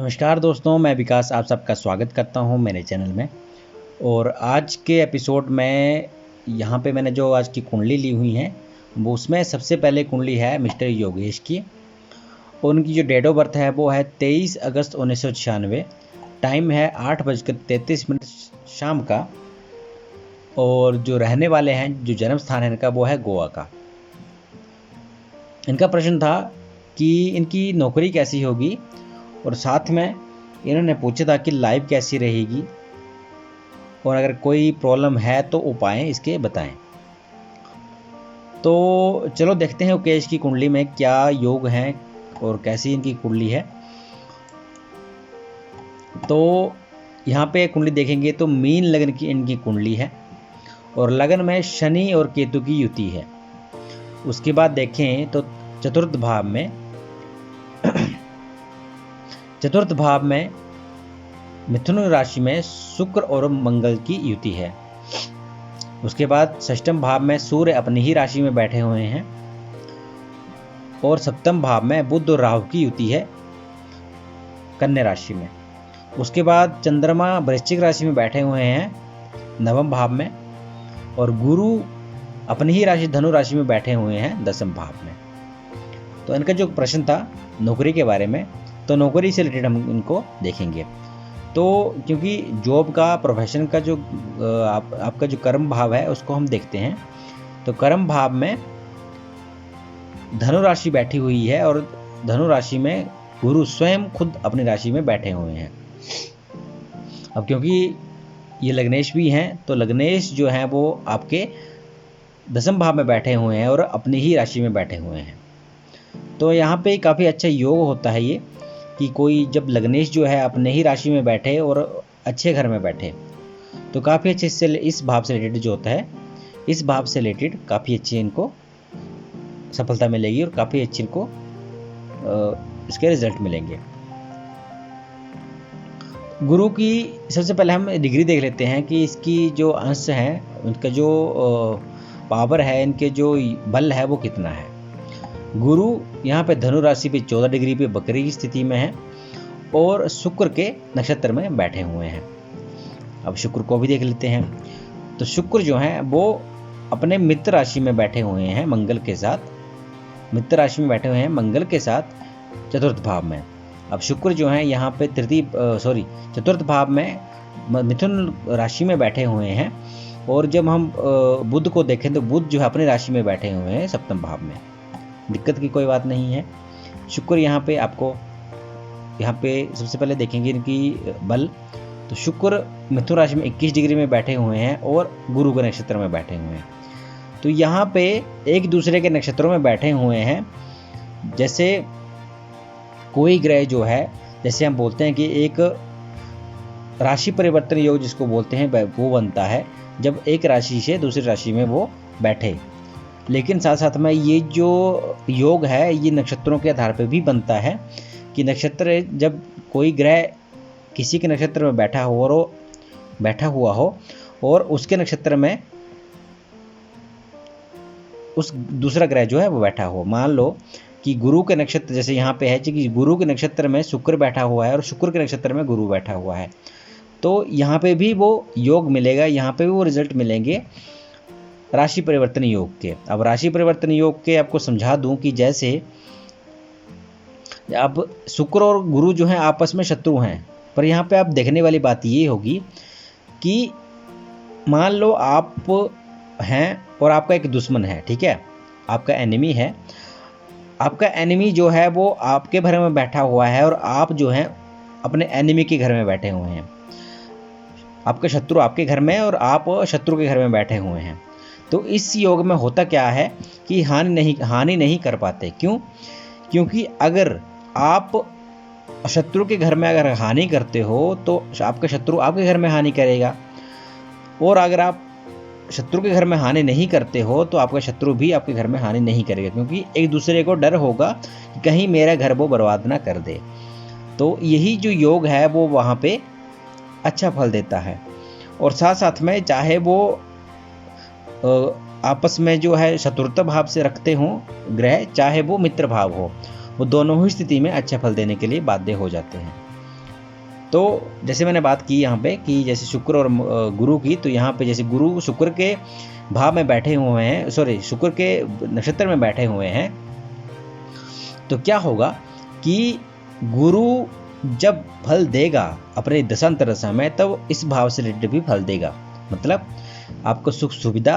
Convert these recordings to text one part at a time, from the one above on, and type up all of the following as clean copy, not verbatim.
नमस्कार दोस्तों, मैं विकास आप सबका स्वागत करता हूं मेरे चैनल में। और आज के एपिसोड में यहाँ पे मैंने जो आज की कुंडली ली हुई है वो उसमें सबसे पहले कुंडली है मिस्टर योगेश की। और उनकी जो डेट ऑफ बर्थ है वो है 23 अगस्त 1996। टाइम है 8:33 शाम का। और जो रहने वाले हैं, जो जन्म स्थान है इनका वो है गोवा का। इनका प्रश्न था कि इनकी नौकरी कैसी होगी और साथ में इन्होंने पूछा था कि लाइफ कैसी रहेगी और अगर कोई प्रॉब्लम है तो उपाय इसके बताएं। तो चलो देखते हैं योगेश की कुंडली में क्या योग हैं और कैसी इनकी कुंडली है। तो यहाँ पे कुंडली देखेंगे तो मीन लगन की इनकी कुंडली है और लगन में शनि और केतु की युति है। उसके बाद देखें तो चतुर्थ भाव में मिथुन राशि में शुक्र और मंगल की युति है। उसके बाद षष्ठम भाव में सूर्य अपनी ही राशि में बैठे हुए हैं और सप्तम भाव में बुध और राहु की युति है कन्या राशि में। उसके बाद चंद्रमा वृश्चिक राशि में बैठे हुए हैं नवम भाव में और गुरु अपनी ही राशि धनु राशि में बैठे हुए हैं दसम भाव में। तो इनका जो प्रश्न था नौकरी के बारे में, तो नौकरी से रिलेटेड हम इनको देखेंगे। तो क्योंकि जॉब का, प्रोफेशन का जो आपका जो कर्म भाव है उसको हम देखते हैं। तो कर्म भाव में धनु राशि बैठी हुई है और धनु राशि में गुरु स्वयं खुद अपनी राशि में बैठे हुए हैं। अब क्योंकि ये लग्नेश भी हैं तो लग्नेश जो हैं वो आपके दसम भाव में बैठे हुए हैं और अपनी ही राशि में बैठे हुए हैं। तो यहाँ पे काफ़ी अच्छा योग होता है ये कि कोई जब लग्नेश जो है अपने ही राशि में बैठे और अच्छे घर में बैठे तो काफ़ी अच्छे इससे इस भाव से रिलेटेड जो होता है, इस भाव से रिलेटेड काफ़ी अच्छी इनको सफलता मिलेगी और काफ़ी अच्छी इनको इसके रिजल्ट मिलेंगे। गुरु की सबसे पहले हम डिग्री देख लेते हैं कि इसकी जो अंश है, उनका जो पावर है, इनके जो बल है वो कितना है। गुरु यहाँ पे धनु राशि पे 14 डिग्री पे बकरी की स्थिति में है और शुक्र के नक्षत्र में बैठे हुए हैं। अब शुक्र को भी देख लेते हैं। तो शुक्र जो है वो अपने मित्र राशि में बैठे हुए हैं मंगल के साथ। मित्र राशि में बैठे हुए हैं मंगल के साथ चतुर्थ भाव में। अब शुक्र जो है यहाँ पे चतुर्थ भाव में मिथुन राशि में बैठे हुए हैं। और जब हम बुध को देखें तो बुध जो है अपनी राशि में बैठे हुए हैं सप्तम भाव में। दिक्कत की कोई बात नहीं है। शुक्र यहाँ पे आपको सबसे पहले देखेंगे इनकी बल। तो शुक्र मिथुन राशि में 21 डिग्री में बैठे हुए हैं और गुरु के नक्षत्र में बैठे हुए हैं। तो यहाँ पे एक दूसरे के नक्षत्रों में बैठे हुए हैं। जैसे कोई ग्रह जो है, जैसे हम बोलते हैं कि एक राशि परिवर्तन योग जिसको बोलते हैं वो बनता है जब एक राशि से दूसरी राशि में वो बैठे। लेकिन साथ साथ में ये जो योग है ये नक्षत्रों के आधार पर भी बनता है कि नक्षत्र जब कोई ग्रह किसी के नक्षत्र में बैठा हुआ हो और उसके नक्षत्र में उस दूसरा ग्रह जो है वो बैठा हो। मान लो कि गुरु के नक्षत्र, जैसे यहाँ पे है कि गुरु के नक्षत्र में शुक्र बैठा हुआ है और शुक्र के नक्षत्र में गुरु बैठा हुआ है, तो यहाँ पे भी वो योग मिलेगा, यहाँ पे भी वो रिजल्ट मिलेंगे राशि परिवर्तन योग के। अब राशि परिवर्तन योग के आपको समझा दूं कि जैसे अब शुक्र और गुरु जो हैं आपस में शत्रु हैं, पर यहाँ पे आप देखने वाली बात ये होगी कि मान लो आप हैं और आपका एक दुश्मन है, ठीक है, आपका एनिमी है। आपका एनिमी जो है वो आपके घर में बैठा हुआ है और आप जो हैं अपने एनिमी के घर में बैठे हुए हैं। आपका शत्रु आपके घर में और आप शत्रु के घर में बैठे हुए हैं। तो इस योग में होता क्या है कि हानि नहीं कर पाते। क्यों? क्योंकि अगर आप शत्रु के घर में अगर हानि करते हो तो आपका शत्रु आपके घर में हानि करेगा, और अगर आप शत्रु के घर में हानि नहीं करते हो तो आपका शत्रु भी आपके घर में हानि नहीं करेगा, क्योंकि एक दूसरे को डर होगा कि कहीं मेरा घर वो बर्बाद ना कर दे। तो यही जो योग है वो वहाँ पे अच्छा फल देता है। और साथ साथ में चाहे वो आपस में जो है शत्रुता भाव से रखते हों ग्रह, चाहे वो मित्र भाव हो, वो दोनों ही स्थिति में अच्छा फल देने के लिए बाध्य हो जाते हैं। तो जैसे मैंने बात की यहाँ पे कि जैसे शुक्र और गुरु की, तो यहाँ पे जैसे गुरु शुक्र के भाव में बैठे हुए हैं, सॉरी शुक्र के नक्षत्र में बैठे हुए हैं, तो क्या होगा कि गुरु जब फल देगा अपने दशांतर दशा में, तब इस भाव से रिलेटेड भी फल देगा। मतलब आपको सुख सुविधा,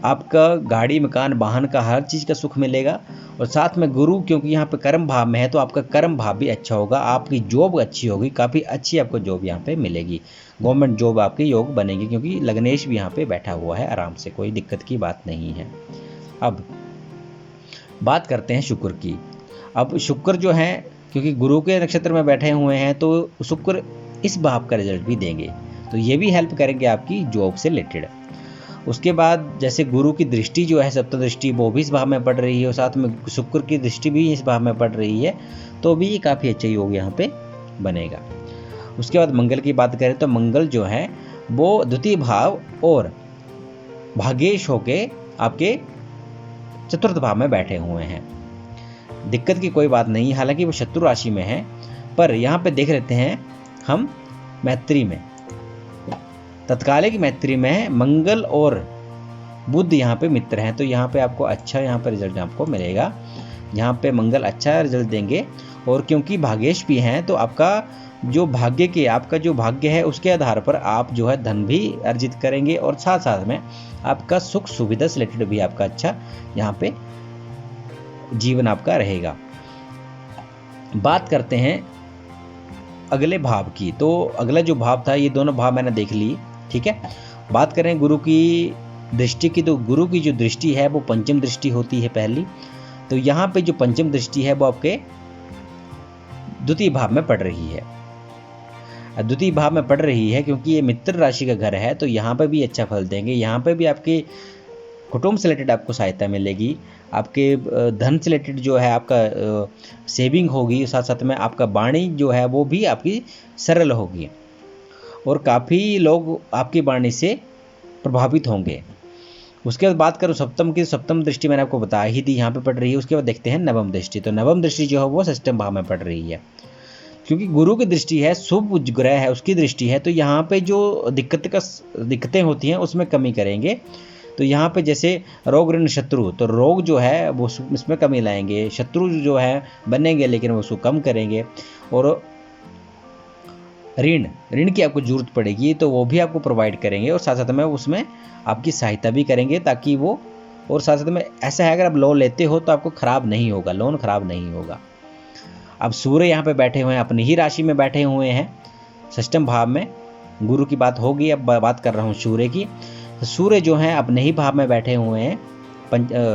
आपका गाड़ी मकान वाहन का हर चीज़ का सुख मिलेगा। और साथ में गुरु क्योंकि यहाँ पे कर्म भाव में है, तो आपका कर्म भाव भी अच्छा होगा, आपकी जॉब अच्छी होगी, काफ़ी अच्छी आपको जॉब यहाँ पे मिलेगी, गवर्नमेंट जॉब आपकी योग बनेगी, क्योंकि लग्नेश भी यहाँ पे बैठा हुआ है आराम से, कोई दिक्कत की बात नहीं है। अब बात करते हैं शुक्र की। अब शुक्र जो है क्योंकि गुरु के नक्षत्र में बैठे हुए हैं, तो शुक्र इस भाव का रिजल्ट भी देंगे, तो ये भी हेल्प करेंगे आपकी जॉब से रिलेटेड। उसके बाद जैसे गुरु की दृष्टि जो है सप्तम दृष्टि, वो भी इस भाव में पड़ रही है, और साथ में शुक्र की दृष्टि भी इस भाव में पड़ रही है, तो भी काफ़ी अच्छा योग यहाँ पे बनेगा। उसके बाद मंगल की बात करें तो मंगल जो है वो द्वितीय भाव और भाग्येश होके आपके चतुर्थ भाव में बैठे हुए हैं। दिक्कत की कोई बात नहीं, हालांकि वो शत्रु राशि में है, पर यहाँ पे देख लेते हैं हम मैत्री में, तत्कालिक मैत्री में मंगल और बुध यहाँ पे मित्र हैं, तो यहाँ पे आपको अच्छा यहाँ पे रिजल्ट आपको मिलेगा। यहाँ पे मंगल अच्छा रिजल्ट देंगे, और क्योंकि भाग्येश भी हैं, तो आपका जो भाग्य के, आपका जो भाग्य है उसके आधार पर आप जो है धन भी अर्जित करेंगे, और साथ साथ में आपका सुख सुविधा से रिलेटेड भी आपका अच्छा यहाँ पे जीवन आपका रहेगा। बात करते हैं अगले भाव की। तो अगला जो भाव था, ये दोनों भाव मैंने देख ली, ठीक है। बात करें गुरु की दृष्टि की, तो गुरु की जो दृष्टि है वो पंचम दृष्टि होती है पहली। तो यहाँ पे जो पंचम दृष्टि है वो आपके द्वितीय भाव में पड़ रही है, द्वितीय भाव में पड़ रही है क्योंकि ये मित्र राशि का घर है, तो यहाँ पे भी अच्छा फल देंगे। यहाँ पे भी आपके कुटुंब से रिलेटेड आपको सहायता मिलेगी, आपके धन से रिलेटेड जो है आपका सेविंग होगी, साथ साथ में आपका वाणी जो है वो भी आपकी सरल होगी, और काफ़ी लोग आपकी वाणी से प्रभावित होंगे। उसके बाद बात करूँ सप्तम की, सप्तम दृष्टि मैंने आपको बता ही दी यहाँ पे पड़ रही है। उसके बाद देखते हैं नवम दृष्टि। तो नवम दृष्टि जो है वो षष्ठम भाव में पड़ रही है, क्योंकि गुरु की दृष्टि है, शुभ ग्रह है उसकी दृष्टि है, तो यहाँ पे जो दिक्कतें होती हैं उसमें कमी करेंगे। तो यहाँ पे जैसे रोग ऋण शत्रु, तो रोग जो है वो इसमें कमी लाएंगे, शत्रु जो है बनेंगे लेकिन वो उसको कम करेंगे, और ऋण की आपको जरूरत पड़ेगी तो वो भी आपको प्रोवाइड करेंगे, और साथ साथ में उसमें आपकी सहायता भी करेंगे ताकि वो, और साथ साथ में ऐसा है अगर आप लोन लेते हो तो आपको खराब नहीं होगा, लोन खराब नहीं होगा। अब सूर्य यहाँ पे बैठे हुए हैं, अपनी ही राशि में बैठे हुए हैं षष्ठम भाव में। गुरु की बात होगी, अब बात कर रहा हूँ सूर्य की। सूर्य जो हैं अपने ही भाव में बैठे हुए हैं,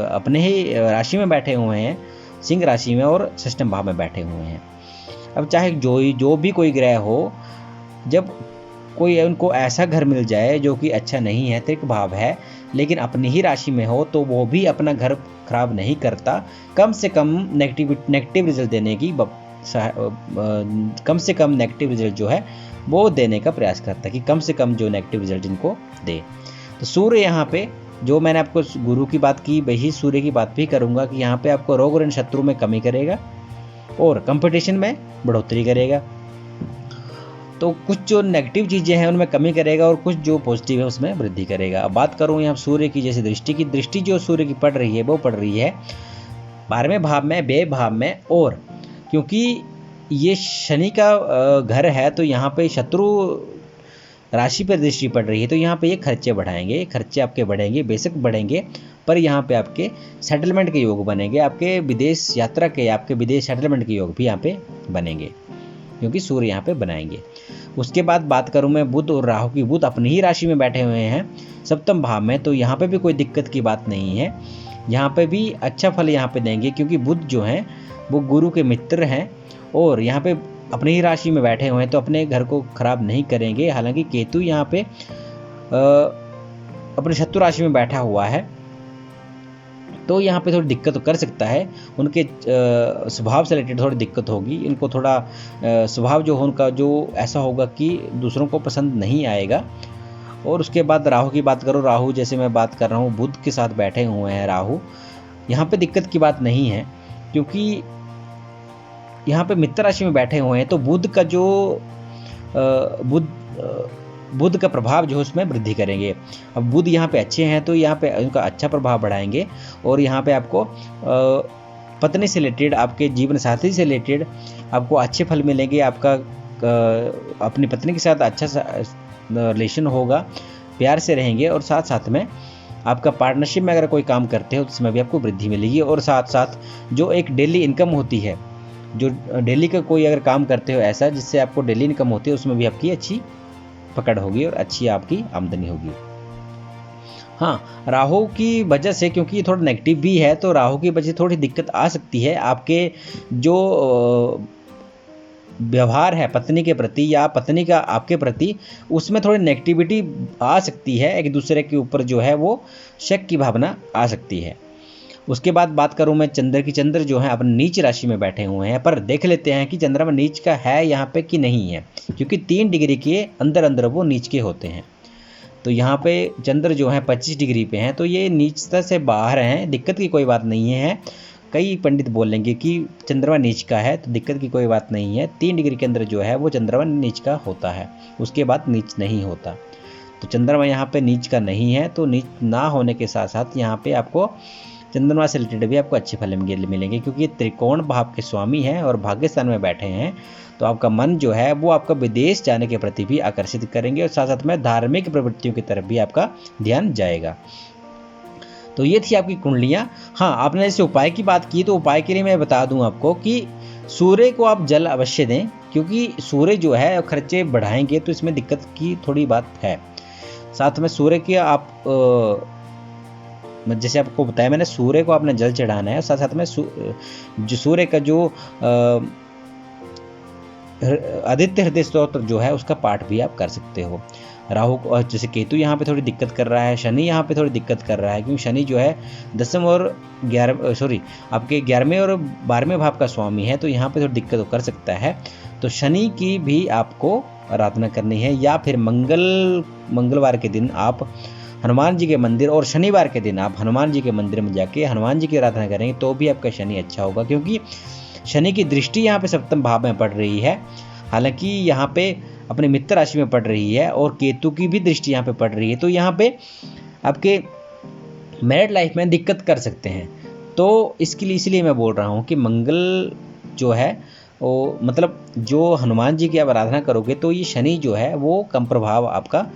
अपने ही राशि में बैठे हुए हैं, सिंह राशि में, और षष्ठम भाव में बैठे हुए हैं। अब चाहे जो भी कोई ग्रह हो, जब कोई उनको ऐसा घर मिल जाए जो कि अच्छा नहीं है, त्रिक भाव है, लेकिन अपनी ही राशि में हो, तो वो भी अपना घर खराब नहीं करता, कम से कम नेगेटिव रिजल्ट देने की, कम से कम नेगेटिव रिजल्ट जो है वो देने का प्रयास करता है कि कम से कम जो नेगेटिव रिजल्ट इनको दे। तो सूर्य यहाँ पे, जो मैंने आपको गुरु की बात की, वही सूर्य की बात भी करूँगा कि यहाँ पे आपको रोग ऋण शत्रु में कमी करेगा और कंपटीशन में बढ़ोतरी करेगा। तो कुछ जो नेगेटिव चीज़ें हैं उनमें कमी करेगा, और कुछ जो पॉजिटिव है उसमें वृद्धि करेगा। अब बात करूँ यहाँ सूर्य की, जैसे दृष्टि जो सूर्य की पड़ रही है वो पड़ रही है 12वें भाव में, व्यय भाव में, और क्योंकि ये शनि का घर है तो यहाँ पे शत्रु राशि पर दृष्टि पड़ रही है, तो यहाँ पे ये खर्चे बढ़ाएंगे, खर्चे आपके बढ़ेंगे, बेशक बढ़ेंगे, पर यहाँ पे आपके सेटलमेंट के योग बनेंगे, आपके विदेश यात्रा के, आपके विदेश सेटलमेंट के योग भी यहाँ पे बनेंगे, क्योंकि सूर्य यहाँ पे बनाएंगे। उसके बाद बात करूँ मैं बुध और राहु की। बुध अपनी ही राशि में बैठे हुए हैं सप्तम भाव में, तो यहाँ पे भी कोई दिक्कत की बात नहीं है, यहाँ पे भी अच्छा फल यहाँ पे देंगे, क्योंकि बुध जो हैं वो गुरु के मित्र हैं, और यहाँ पे अपनी ही राशि में बैठे हुए हैं, तो अपने घर को खराब नहीं करेंगे। हालांकि केतु यहाँ पे अपने शत्रु राशि में बैठा हुआ है, तो यहाँ पे थोड़ी दिक्कत तो कर सकता है, उनके स्वभाव से रिलेटेड थोड़ी दिक्कत होगी, इनको थोड़ा स्वभाव जो हो उनका जो ऐसा होगा कि दूसरों को पसंद नहीं आएगा। और उसके बाद राहु की बात करो, राहु जैसे मैं बात कर रहा हूँ बुध के साथ बैठे हुए हैं राहु, यहाँ पे दिक्कत की बात नहीं है, क्योंकि यहाँ पे मित्र राशि में बैठे हुए हैं, तो बुध का जो बुध बुध का प्रभाव जो है उसमें वृद्धि करेंगे। अब बुध यहाँ पे अच्छे हैं तो यहाँ पे उनका अच्छा प्रभाव बढ़ाएंगे और यहाँ पे आपको पत्नी से रिलेटेड, आपके जीवन साथी से रिलेटेड आपको अच्छे फल मिलेंगे। आपका अपनी पत्नी के साथ अच्छा रिलेशन होगा, प्यार से रहेंगे और साथ साथ में आपका पार्टनरशिप में अगर कोई काम करते हो तो इसमें भी आपको वृद्धि मिलेगी। और साथ साथ जो एक डेली इनकम होती है, जो डेली का कोई अगर काम करते हो ऐसा जिससे आपको डेली इनकम होती है, उसमें भी आपकी अच्छी पकड़ होगी और अच्छी आपकी आमदनी होगी। हाँ, राहु की वजह से, क्योंकि ये थोड़ा नेगेटिव भी है, तो राहु की वजह से थोड़ी दिक्कत आ सकती है। आपके जो व्यवहार है पत्नी के प्रति या पत्नी का आपके प्रति, उसमें थोड़ी नेगेटिविटी आ सकती है। एक दूसरे के ऊपर जो है वो शक की भावना आ सकती है। उसके बाद बात करूं मैं चंद्र की, चंद्र जो है अपने नीच राशि में बैठे हुए हैं, पर देख लेते हैं कि चंद्रमा नीच का है यहाँ पे कि नहीं है, क्योंकि 3 डिग्री के अंदर अंदर वो नीच के होते हैं। तो यहाँ पे चंद्र जो है 25 डिग्री पे हैं, तो ये नीचता से बाहर हैं, दिक्कत की कोई बात नहीं है। कई पंडित बोलेंगे कि चंद्रमा नीच का है, तो दिक्कत की कोई बात नहीं है। 3 डिग्री के अंदर जो है वो चंद्रमा नीच का होता है, उसके बाद नीच नहीं होता। तो चंद्रमा यहाँ पे नीच का नहीं है, तो नीच ना होने के साथ साथ यहाँ पे आपको चंद्रमा से रिलेटेड भी आपको अच्छे फल मिलेंगे, क्योंकि ये त्रिकोण भाव के स्वामी हैं और भाग्य स्थान में बैठे हैं। तो आपका मन जो है वो आपका विदेश जाने के प्रति भी आकर्षित करेंगे और साथ साथ में धार्मिक प्रवृत्तियों की तरफ भी आपका ध्यान जाएगा। तो ये थी आपकी कुंडलियाँ। हाँ, आपने जैसे उपाय की बात की, तो उपाय के लिए मैं बता दूं आपको कि सूर्य को आप जल अवश्य दें, क्योंकि सूर्य जो है खर्चे बढ़ाएंगे, तो इसमें दिक्कत की थोड़ी बात है। साथ में सूर्य के आप जैसे आपको बताया मैंने, सूर्य को आपने जल चढ़ाना है। साथ साथ में जो सूर्य का जो आदित्य हृदय स्तोत्र जो है उसका पाठ भी आप कर सकते हो। राहु को, जैसे केतु यहाँ पे थोड़ी दिक्कत कर रहा है, शनि यहाँ पे थोड़ी दिक्कत कर रहा है, क्योंकि शनि जो है 10वें और 11 सॉरी आपके 11वें और 12वें भाव का स्वामी है, तो यहाँ पे थोड़ी दिक्कत कर सकता है। तो शनि की भी आपको आराधना करनी है, या फिर मंगलवार के दिन आप हनुमान जी के मंदिर, और शनिवार के दिन आप हनुमान जी के मंदिर में जाके हनुमान जी की आराधना करेंगे तो भी आपका शनि अच्छा होगा, क्योंकि शनि की दृष्टि यहाँ पे 7वें भाव में पड़ रही है। हालांकि यहाँ पे अपने मित्र राशि में पड़ रही है और केतु की भी दृष्टि यहाँ पे पड़ रही है, तो यहाँ पे आपके मैरिड लाइफ में दिक्कत कर सकते हैं। तो इसके लिए इसलिए मैं बोल रहा हूँ कि मंगल जो है वो, मतलब जो हनुमान जी की आप आराधना करोगे तो ये शनि जो है वो कम प्रभाव, आपका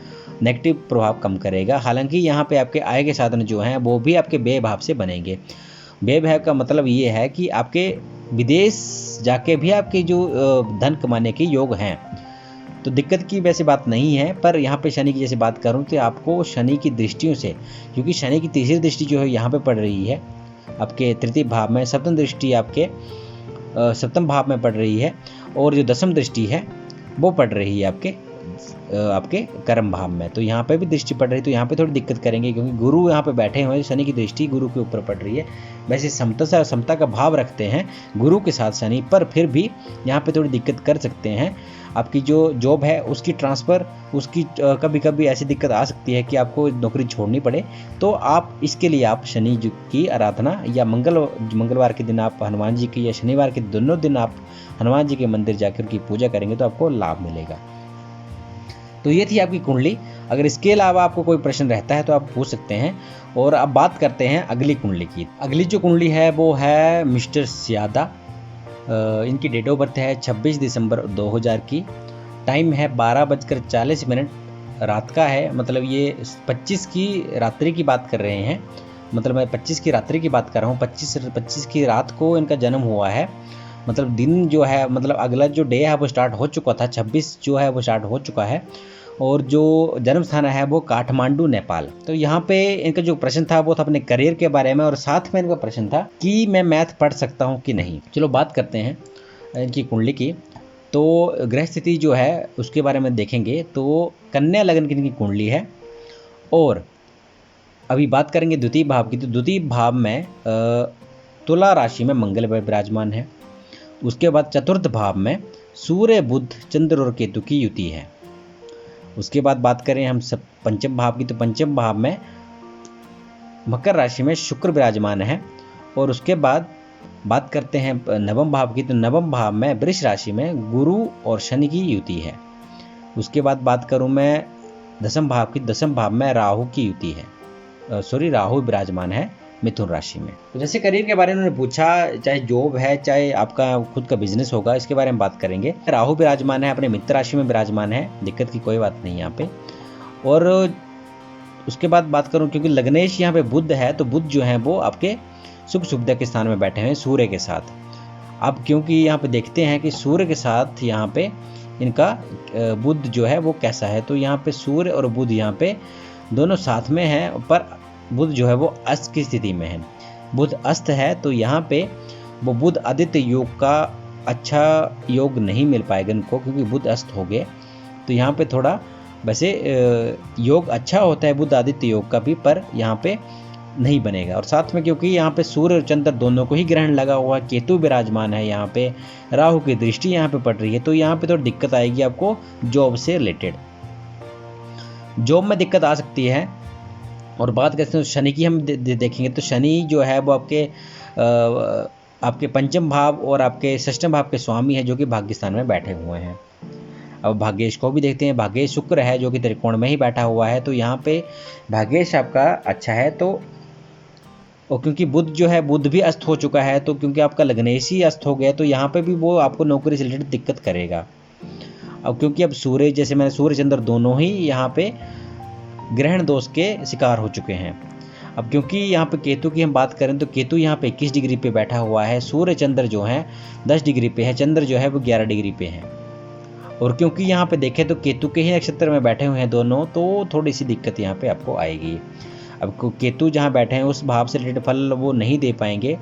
नेगेटिव प्रभाव कम करेगा। हालांकि यहाँ पे आपके आय के साधन जो हैं वो भी आपके व्यय भाव से बनेंगे। व्यय भाव का मतलब ये है कि आपके विदेश जाके भी आपके जो धन कमाने के योग हैं, तो दिक्कत की वैसे बात नहीं है। पर यहाँ पे शनि की जैसे बात करूँ तो आपको शनि की दृष्टियों से, क्योंकि शनि की तीसरी दृष्टि जो है यहाँ पे पड़ रही है आपके 3य भाव में, 7वीं दृष्टि आपके 7वें भाव में पड़ रही है, और जो 10वीं दृष्टि है वो पड़ रही है आपके कर्म भाव में। तो यहाँ पे भी दृष्टि पड़ रही है, तो यहाँ पे थोड़ी दिक्कत करेंगे, क्योंकि गुरु यहाँ पे बैठे हुए हैं, शनि की दृष्टि गुरु के ऊपर पड़ रही है। वैसे समता का भाव रखते हैं गुरु के साथ शनि, पर फिर भी यहाँ पे थोड़ी दिक्कत कर सकते हैं। आपकी जो जॉब है उसकी ट्रांसफ़र, उसकी कभी कभी ऐसी दिक्कत आ सकती है कि आपको नौकरी छोड़नी पड़े। तो आप इसके लिए आप शनि जी की आराधना, या मंगलवार के दिन आप हनुमान जी की, या शनिवार के दोनों दिन आप हनुमान जी के मंदिर जाकर उनकी पूजा करेंगे तो आपको लाभ मिलेगा। तो ये थी आपकी कुंडली। अगर इसके अलावा आपको कोई प्रश्न रहता है तो आप पूछ सकते हैं। और अब बात करते हैं अगली कुंडली की। अगली जो कुंडली है वो है मिस्टर स्यादा। इनकी डेट ऑफ बर्थ है 26 दिसंबर 2000 की। टाइम है 12:40 रात का है, मतलब ये 25 की रात्रि की बात कर रहे हैं। मतलब मैं 25 की रात्रि की बात कर रहा हूँ। 25 की रात को इनका जन्म हुआ है। मतलब दिन जो है, मतलब अगला जो डे है वो स्टार्ट हो चुका था, 26 जो है वो स्टार्ट हो चुका है। और जो जन्म स्थान है वो काठमांडू, नेपाल। तो यहाँ पे इनका जो प्रश्न था वो था अपने करियर के बारे में, और साथ में इनका प्रश्न था कि मैं मैथ पढ़ सकता हूँ कि नहीं। चलो बात करते हैं इनकी कुंडली की। तो ग्रह स्थिति जो है उसके बारे में देखेंगे तो कन्या लग्न की इनकी कुंडली है। और अभी बात करेंगे द्वितीय भाव की। तो द्वितीय भाव में तुला राशि में मंगल विराजमान है। उसके बाद चतुर्थ भाव में सूर्य, बुध, चंद्र और केतु की युति है। उसके बाद बात करें हम सब पंचम भाव की। तो पंचम भाव में मकर राशि में शुक्र विराजमान है। और उसके बाद बात करते हैं नवम भाव की। तो नवम भाव में वृष राशि में गुरु और शनि की युति है। उसके बाद बात करूं मैं दसम भाव की, दसम भाव में राहु की युति है, राहु विराजमान है मिथुन राशि में। तो जैसे करियर के बारे में उन्होंने पूछा, चाहे जॉब है चाहे आपका खुद का बिजनेस होगा, इसके बारे में बात करेंगे। राहु विराजमान है अपने मित्र राशि में विराजमान है, दिक्कत की कोई बात नहीं यहाँ पे। और उसके बाद बात करूं, क्योंकि लग्नेश यहाँ पे बुध है, तो बुध जो है वो आपके सुख सुविधा के स्थान में बैठे हैं सूर्य के साथ। अब क्योंकि यहाँ पे देखते हैं कि सूर्य के साथ यहाँ पे इनका बुध जो है वो कैसा है, तो यहाँ पे सूर्य और बुध यहाँ पे दोनों साथ में हैं, पर बुध जो है वो अस्त की स्थिति में है। बुध अस्त है तो यहाँ पे वो बुध आदित्य योग का अच्छा योग नहीं मिल पाएगा इनको, क्योंकि बुध अस्त हो गए। तो यहाँ पे थोड़ा वैसे योग अच्छा होता है बुध आदित्य योग का भी, पर यहाँ पे नहीं बनेगा। और साथ में क्योंकि यहाँ पे सूर्य और चंद्र दोनों को ही ग्रहण लगा हुआ है, केतु विराजमान है यहाँ पे, राहु की दृष्टि यहाँ पे पड़ रही है, तो यहाँ पे थोड़ी दिक्कत आएगी आपको जॉब से रिलेटेड। जॉब में दिक्कत आ सकती है। और बात करते हैं शनि की, हम देखेंगे तो शनि जो है वो आपके पंचम भाव और आपके षष्ठम भाव के स्वामी है, जो कि भाग्य स्थान में बैठे हुए हैं। अब भाग्येश को भी देखते हैं, भाग्येश शुक्र है जो कि त्रिकोण में ही बैठा हुआ है, तो यहाँ पे भाग्येश आपका अच्छा है। तो और क्योंकि बुध जो है, बुध भी अस्त हो चुका है, तो क्योंकि आपका लग्नेश ही अस्त हो गया, तो यहाँ पे भी वो आपको नौकरी से रिलेटेड दिक्कत करेगा। अब क्योंकि अब सूर्य, जैसे मैंने सूर्य चंद्र दोनों ही यहाँ पे ग्रहण दोष के शिकार हो चुके हैं। अब क्योंकि यहाँ पे केतु की हम बात करें तो केतु यहाँ पे 21 डिग्री पे बैठा हुआ है, सूर्य चंद्र जो है 10 डिग्री पे है, चंद्र जो है वो 11 डिग्री पे है। और क्योंकि यहाँ पे देखें तो केतु के ही नक्षत्र में बैठे हुए हैं दोनों, तो थोड़ी सी दिक्कत यहाँ पे आपको आएगी। अब केतु जहाँ बैठे हैं उस भाव से रिलेटेड फल वो नहीं दे पाएंगे,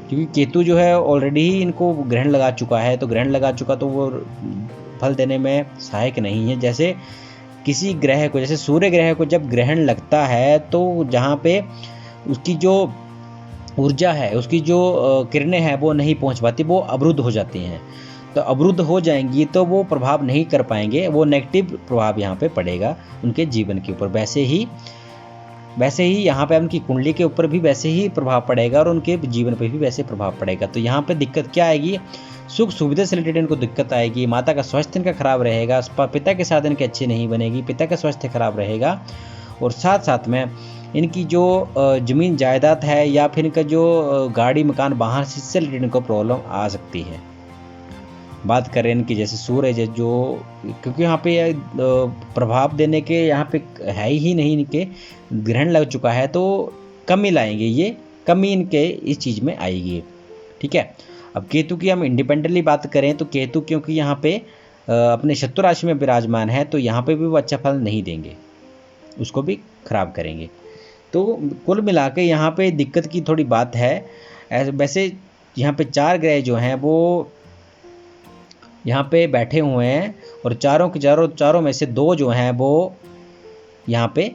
क्योंकि केतु जो है ऑलरेडी ही इनको ग्रहण लगा चुका है, तो ग्रहण लगा चुका तो वो फल देने में सहायक नहीं है। जैसे किसी ग्रह को, जैसे सूर्य ग्रह को जब ग्रहण लगता है तो जहाँ पे उसकी जो ऊर्जा है, उसकी जो किरणें हैं वो नहीं पहुँच पाती, वो अवरुद्ध हो जाती हैं। तो अवरुद्ध हो जाएंगी तो वो प्रभाव नहीं कर पाएंगे, वो नेगेटिव प्रभाव यहाँ पे पड़ेगा उनके जीवन के ऊपर। वैसे ही यहाँ पे उनकी कुंडली के ऊपर भी वैसे ही प्रभाव पड़ेगा और उनके जीवन पे भी वैसे प्रभाव पड़ेगा। तो यहाँ पे दिक्कत क्या आएगी, सुख सुविधा से रिलेटेड इनको दिक्कत आएगी, माता का स्वास्थ्य इनका खराब रहेगा, पिता के साथ इनकी अच्छी नहीं बनेगी, पिता का स्वास्थ्य खराब रहेगा। और साथ साथ में इनकी जो ज़मीन जायदाद है या फिर इनका जो गाड़ी मकान वाहन से रिलेटेड इनको प्रॉब्लम आ सकती है। बात करें इनकी, जैसे सूर्य जो, क्योंकि यहाँ पे प्रभाव देने के यहाँ पे है ही नहीं, इनके ग्रहण लग चुका है, तो कमी लाएंगे, ये कमी इनके इस चीज़ में आएगी। ठीक है। अब केतु की हम इंडिपेंडेंटली बात करें तो केतु क्योंकि यहाँ पे अपने शत्रु राशि में विराजमान है, तो यहाँ पे भी वो अच्छा फल नहीं देंगे, उसको भी खराब करेंगे। तो कुल मिला के यहाँ पे दिक्कत की थोड़ी बात है। वैसे यहाँ पे 4 ग्रह जो हैं वो यहाँ पे बैठे हुए हैं, और चारों में से 2 जो हैं वो यहाँ पे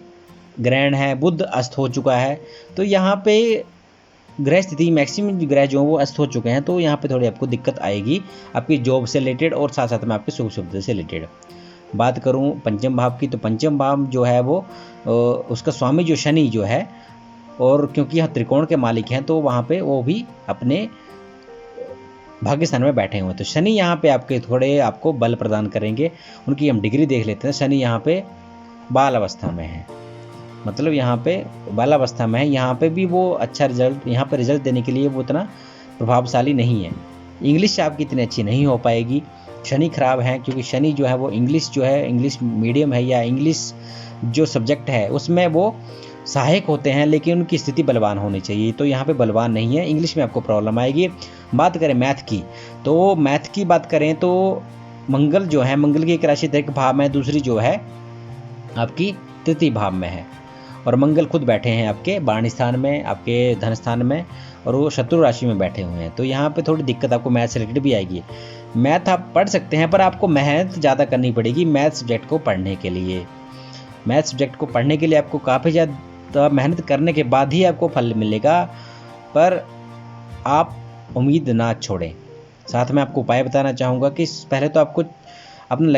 ग्रहण है, बुध अस्त हो चुका है। तो यहाँ पे ग्रह स्थिति मैक्सिमम ग्रह जो वो अस्त हो चुके हैं, तो यहाँ पे थोड़ी आपको दिक्कत आएगी आपकी जॉब से रिलेटेड और साथ साथ में आपके सुख सुविधा से रिलेटेड। बात करूँ पंचम भाव की, तो पंचम भाव जो है वो उसका स्वामी जो शनि जो है, और क्योंकि यहाँ त्रिकोण के मालिक हैं तो वहाँ पे वो भी अपने भाग्य स्थान में बैठे हुए हैं। तो शनि यहाँ पे आपके थोड़े आपको बल प्रदान करेंगे। उनकी हम डिग्री देख लेते हैं। शनि यहाँ पे बाल अवस्था में है, मतलब यहाँ पे बाल अवस्था में है, यहाँ पे भी वो अच्छा रिजल्ट, यहाँ पे रिजल्ट देने के लिए वो उतना प्रभावशाली नहीं है। इंग्लिश आपकी इतनी अच्छी नहीं हो पाएगी, शनि खराब है, क्योंकि शनि जो है वो इंग्लिश जो है, इंग्लिश मीडियम है या इंग्लिश जो सब्जेक्ट है उसमें वो सहायक होते हैं, लेकिन उनकी स्थिति बलवान होनी चाहिए, तो यहाँ पे बलवान नहीं है, इंग्लिश में आपको प्रॉब्लम आएगी। बात करें मैथ की, तो मैथ की बात करें तो मंगल जो है, मंगल की एक राशि तृतीय भाव में, दूसरी जो है आपकी तृतीय भाव में है, और मंगल खुद बैठे हैं आपके वाणी स्थान में, आपके धन स्थान में, और वो शत्रु राशि में बैठे हुए हैं। तो यहाँ पे थोड़ी दिक्कत आपको मैथ से रिलेटेड भी आएगी। मैथ आप पढ़ सकते हैं, पर आपको मेहनत ज़्यादा करनी पड़ेगी मैथ सब्जेक्ट को पढ़ने के लिए। मैथ सब्जेक्ट को पढ़ने के लिए आपको काफ़ी ज़्यादा मेहनत करने के बाद ही आपको फल मिलेगा, पर आप उम्मीद ना छोड़ें। साथ में आपको उपाय बताना चाहूँगा कि पहले तो आपको अपना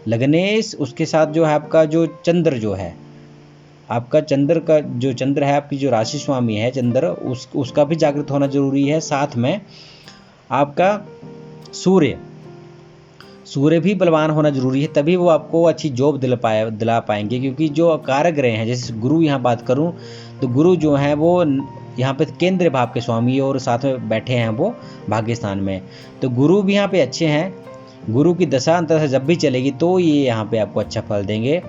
लग्नेश उसके साथ जो है आपका जो चंद्र जो है, आपका चंद्र का जो चंद्र है, आपकी जो राशि स्वामी है चंद्र, उसका भी जागृत होना जरूरी है। साथ में आपका सूर्य भी बलवान होना जरूरी है, तभी वो आपको अच्छी जॉब दिला पाएंगे। क्योंकि जो कारक ग्रह हैं, जैसे गुरु यहाँ बात करूँ तो गुरु जो हैं वो यहाँ पे केंद्र भाव के स्वामी और साथ में बैठे हैं वो भाग्य स्थान में। तो गुरु भी यहाँ पे अच्छे हैं। गुरु की दशा अंतर से जब भी चलेगी तो ये यहाँ पे आपको अच्छा फल देंगे।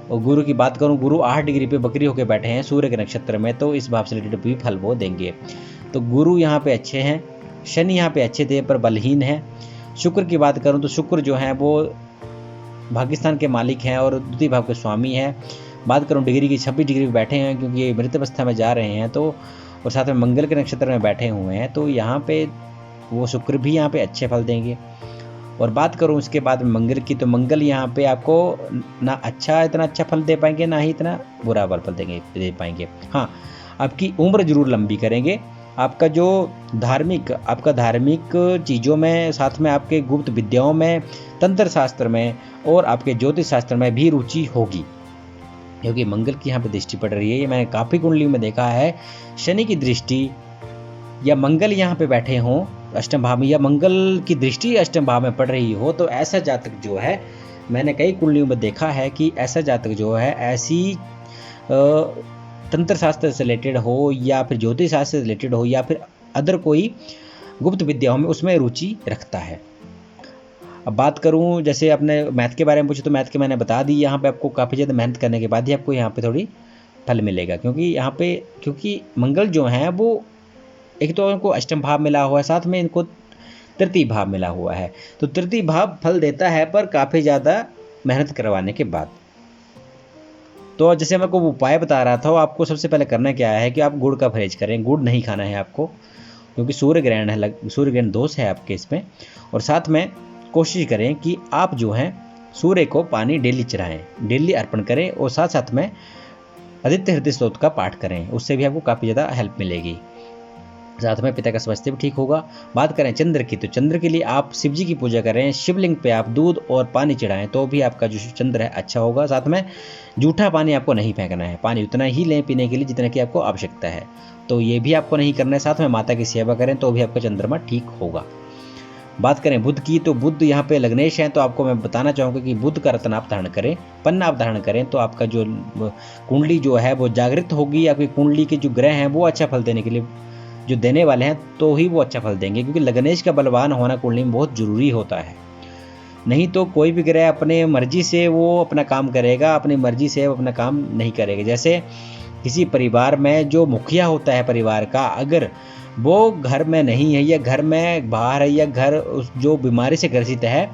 और गुरु की बात करूँ, गुरु 8 डिग्री पे बकरी होकर बैठे हैं सूर्य के नक्षत्र में, तो इस भाव से रिलेटेड भी फल वो देंगे। तो गुरु यहाँ पे अच्छे हैं। शनि यहाँ पे अच्छे थे पर बलहीन है। शुक्र की बात करूँ तो शुक्र जो है वो भाग्यस्थान के मालिक हैं और द्वितीय भाव के स्वामी हैं। बात करूँ डिग्री की, 26 डिग्री पे बैठे हैं क्योंकि ये मृत अवस्था में जा रहे हैं, तो और साथ में मंगल के नक्षत्र में बैठे हुए हैं, तो यहाँ पे वो शुक्र भी यहाँ पे अच्छे फल देंगे। और बात करूँ उसके बाद मंगल की, तो मंगल यहाँ पे आपको ना इतना अच्छा फल दे पाएंगे, ना ही इतना बुरा फल दे पाएंगे। हाँ, आपकी उम्र जरूर लंबी करेंगे। आपका जो धार्मिक चीज़ों में, साथ में आपके गुप्त विद्याओं में, तंत्र शास्त्र में और आपके ज्योतिष शास्त्र में भी रुचि होगी, क्योंकि मंगल की यहाँ पे दृष्टि पड़ रही है। ये मैंने काफ़ी कुंडलियों में देखा है, शनि की दृष्टि या मंगल यहाँ पे बैठे हों अष्टम भाव में, या मंगल की दृष्टि अष्टम भाव में पड़ रही हो, तो ऐसा जातक जो है, मैंने कई कुंडलियों में देखा है कि ऐसा जातक जो है ऐसी तंत्र शास्त्र से रिलेटेड हो या फिर ज्योतिष शास्त्र से रिलेटेड हो या फिर अदर कोई गुप्त विद्याओं में उसमें रुचि रखता है। अब बात करूं, जैसे आपने मैथ के बारे में पूछा, तो मैथ के मैंने बता दी। यहाँ पे आपको काफ़ी ज़्यादा मेहनत करने के बाद ही आपको यहाँ पे थोड़ी फल मिलेगा, क्योंकि मंगल जो हैं वो एक तो इनको अष्टम भाव मिला हुआ है, साथ में इनको तृतीय भाव मिला हुआ है। तो तृतीय भाव फल देता है पर काफ़ी ज़्यादा मेहनत करवाने के बाद। तो जैसे मैं को उपाय बता रहा था, आपको सबसे पहले करना क्या है कि आप गुड़ का परहेज करें। गुड़ नहीं खाना है आपको, क्योंकि सूर्य ग्रहण दोष है आपके इसमें। और साथ में कोशिश करें कि आप जो हैं सूर्य को पानी डेली चढ़ाएं, डेली अर्पण करें, और साथ साथ में आदित्य हृदय स्तोत्र का पाठ करें। उससे भी आपको काफ़ी ज़्यादा हेल्प मिलेगी। साथ में पिता का स्वास्थ्य भी ठीक होगा। बात करें चंद्र की, तो चंद्र के लिए आप शिव जी की पूजा करें, शिवलिंग पे आप दूध और पानी चढ़ाएं, तो भी आपका जो चंद्र है अच्छा होगा। साथ में जूठा पानी आपको नहीं फेंकना है, पानी उतना ही लें पीने के लिए जितना कि आपको आवश्यकता है, तो ये भी आपको नहीं करना है। साथ में माता की सेवा करें, तो भी आपका चंद्रमा ठीक होगा। बात करें बुध की, तो बुध यहाँ पे लग्नेश हैं, तो आपको मैं बताना चाहूँगा कि बुध का रत्न आप धारण करें, पन्ना आप धारण करें, तो आपका जो कुंडली जो है वो जागृत होगी। आपकी कुंडली के जो ग्रह हैं वो अच्छा फल देने के लिए जो देने वाले हैं, तो ही वो अच्छा फल देंगे, क्योंकि लग्नेश का बलवान होना कुंडली में बहुत जरूरी होता है। नहीं तो कोई भी ग्रह अपने मर्जी से वो अपना काम करेगा, अपनी मर्जी से वो अपना काम नहीं करेगा। जैसे किसी परिवार में जो मुखिया होता है परिवार का, अगर वो घर में नहीं है या घर में बाहर है या घर जो बीमारी से ग्रसित है,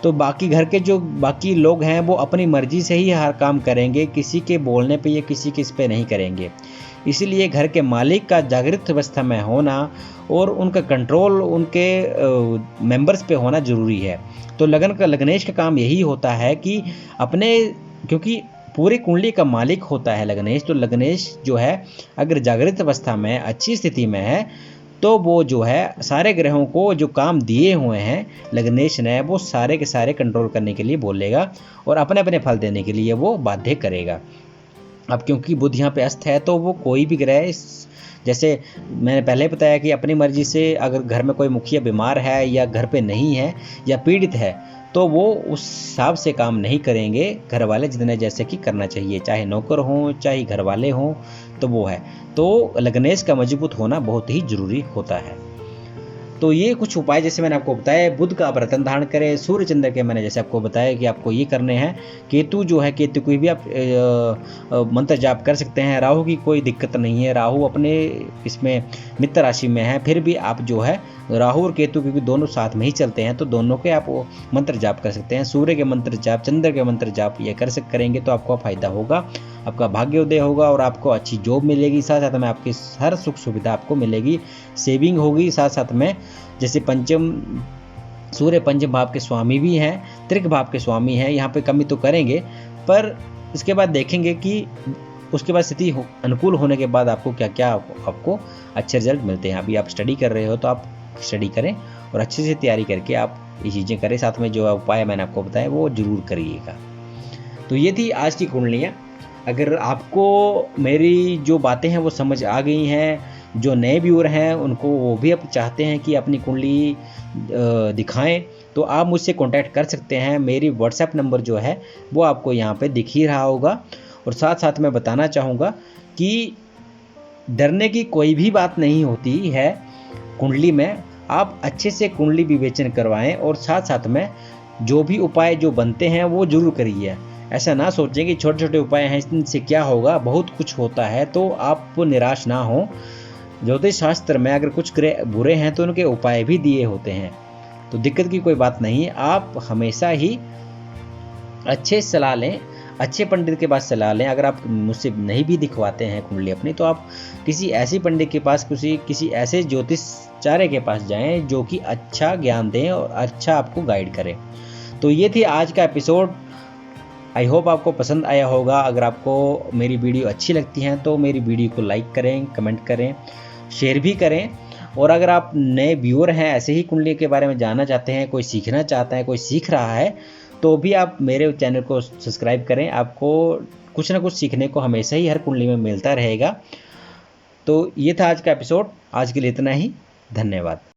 तो बाकी घर के जो बाकी लोग हैं वो अपनी मर्जी से ही हर काम करेंगे, किसी के बोलने पे या किसी के इस पे नहीं करेंगे। इसीलिए घर के मालिक का जागृत अवस्था में होना और उनका कंट्रोल उनके मेंबर्स पे होना ज़रूरी है। तो लग्नेश का काम यही होता है कि अपने, क्योंकि पूरी कुंडली का मालिक होता है लग्नेश, तो लग्नेश जो है अगर जागृत अवस्था में अच्छी स्थिति में है, तो वो जो है सारे ग्रहों को जो काम दिए हुए हैं लग्नेश ने, वो सारे के सारे कंट्रोल करने के लिए बोलेगा और अपने अपने फल देने के लिए वो बाध्य करेगा। अब क्योंकि बुध यहाँ पे अस्त है, तो वो कोई भी ग्रह, जैसे मैंने पहले बताया कि अपनी मर्जी से अगर घर में कोई मुखिया बीमार है या घर पे नहीं है या पीड़ित है, तो वो उस हिसाब से काम नहीं करेंगे घर वाले, जितने जैसे कि करना चाहिए, चाहे नौकर हों चाहे घर वाले हों, तो वो है। तो लग्नेश का मजबूत होना बहुत ही जरूरी होता है। तो ये कुछ उपाय जैसे मैंने आपको बताया, बुध का आप रत्न धारण करें, सूर्य चंद्र के मैंने जैसे आपको बताया कि आपको ये करने हैं। केतु जो है, केतु की भी आप मंत्र जाप कर सकते हैं। राहु की कोई दिक्कत नहीं है, राहु अपने इसमें मित्र राशि में है, फिर भी आप जो है राहु और केतु क्योंकि दोनों साथ में ही चलते हैं, तो दोनों के आप मंत्र जाप कर सकते हैं। सूर्य के मंत्र जाप, चंद्र के मंत्र जाप ये करेंगे तो आपको फायदा होगा, आपका भाग्योदय होगा और आपको अच्छी जॉब मिलेगी। साथ साथ में आपकी हर सुख सुविधा आपको मिलेगी, सेविंग होगी। साथ साथ में जैसे सूर्य पंचम भाव के स्वामी भी हैं, त्रिक भाव के स्वामी हैं, यहाँ पे कमी तो करेंगे, पर इसके बाद देखेंगे कि उसके बाद स्थिति अनुकूल होने के बाद आपको क्या क्या आपको अच्छे रिजल्ट मिलते हैं। अभी आप स्टडी कर रहे हो तो आप स्टडी करें और अच्छे से तैयारी करके आप ये चीज़ें करें। साथ में जो उपाय मैंने आपको बताया वो जरूर करिएगा। तो ये थी आज की कुंडलियाँ। अगर आपको मेरी जो बातें हैं वो समझ आ गई हैं, जो नए व्यूअर हैं उनको वो भी अब चाहते हैं कि अपनी कुंडली दिखाएं, तो आप मुझसे कांटेक्ट कर सकते हैं। मेरी व्हाट्सएप नंबर जो है वो आपको यहाँ पे दिख ही रहा होगा। और साथ साथ मैं बताना चाहूँगा कि डरने की कोई भी बात नहीं होती है कुंडली में। आप अच्छे से कुंडली विवेचन करवाएं और साथ साथ में जो भी उपाय जो बनते हैं वो जरूर करिए। ऐसा ना सोचें कि छोटे छोटे उपाय हैं इनसे क्या होगा, बहुत कुछ होता है। तो आप निराश ना हो। ज्योतिष शास्त्र में अगर कुछ ग्रह बुरे हैं तो उनके उपाय भी दिए होते हैं, तो दिक्कत की कोई बात नहीं है। आप हमेशा ही अच्छे सलाह लें, अच्छे पंडित के पास सलाह लें। अगर आप मुझसे नहीं भी दिखवाते हैं कुंडली अपनी, तो आप किसी ऐसे पंडित के पास, किसी ऐसे ज्योतिषाचार्य के पास जाएं जो कि अच्छा ज्ञान दें और अच्छा आपको गाइड करें। तो ये थी आज का एपिसोड। आई होप आपको पसंद आया होगा। अगर आपको मेरी वीडियो अच्छी लगती है तो मेरी वीडियो को लाइक करें, कमेंट करें, शेयर भी करें। और अगर आप नए व्यूअर हैं, ऐसे ही कुंडली के बारे में जानना चाहते हैं, कोई सीखना चाहता है, कोई सीख रहा है, तो भी आप मेरे चैनल को सब्सक्राइब करें। आपको कुछ ना कुछ सीखने को हमेशा ही हर कुंडली में मिलता रहेगा। तो ये था आज का एपिसोड। आज के लिए इतना ही। धन्यवाद।